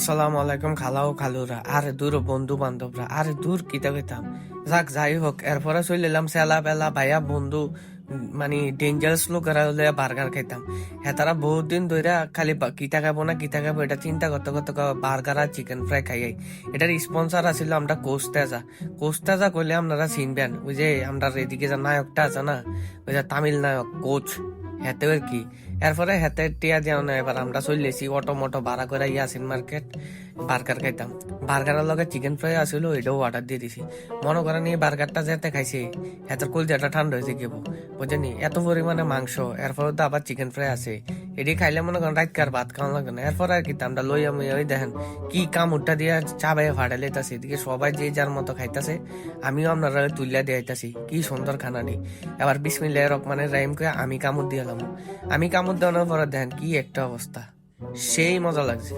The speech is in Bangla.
আসসালামু আলাইকুম খালাও খালুরা, আরে দূর বন্ধু বান্ধবরা, আরে দূর কিতা কইতাম। যাই হোক, এরপরে চলে এলাম সেলা বেলা ভাইয়া বন্ধু মানে ডেঞ্জারাস লোকেরা হলে বার্গার খাইতাম। হ্যাঁ, তারা বহুত দিন ধরে খালি কিতা খাবো না কিতা খাবো এটা চিন্তা করতে করতে বার্গার আর চিকেন ফ্রাই খাইয়াই। এটার স্পন্সর আছিল আমরা কোস্তাজা। কোস্তাজা কইলে আপনারা চিনবেন, ওই যে আমরা এদিকে যে নায়কটা আছে না, ওই যে তামিল নায়ক কোচ, হেতে আর কি। এরপরে হেতে টিয়া দেওয়া না, এবার আমরা চলেছি অটো মটো ভাড়া করে ইয়াসিন মার্কেট বার্গার খাইতাম। বার্গারের লগে চিকেন ফ্রাই আসিল, এটাও অর্ডার দিয়ে দিছি। মনে করেন এই বার্গারটা যেতে খাইছে হেতের কলজাটা ঠান্ডা হয়েছে কেবো, বুঝেনি এত পরিমাণে মাংস। এরপরে তো আবার চিকেন ফ্রাই আছে, এটি খাইলে মনে করেন রাতকার ভাত খাওয়া লাগবে না। এরপর আর কি আমরা লইয়া মুইয়া ওই দেখেন কি কামড়টা দিয়ে চাবাই ফাটালে তাছে, এদিকে সবাই যে যার মতো খাইতাছে, আমিও আপনারা তুলিয়া দিয়াইতাছি। কি সুন্দর খানা নেই। এবার বিসমিল্লাহির রহমানির রহিম কয়ে আমি কামড় দিয়ালাম। আমি কামড় দেওয়ানোর পরে দেখেন কি একটা অবস্থা, সেই মজা লাগছে।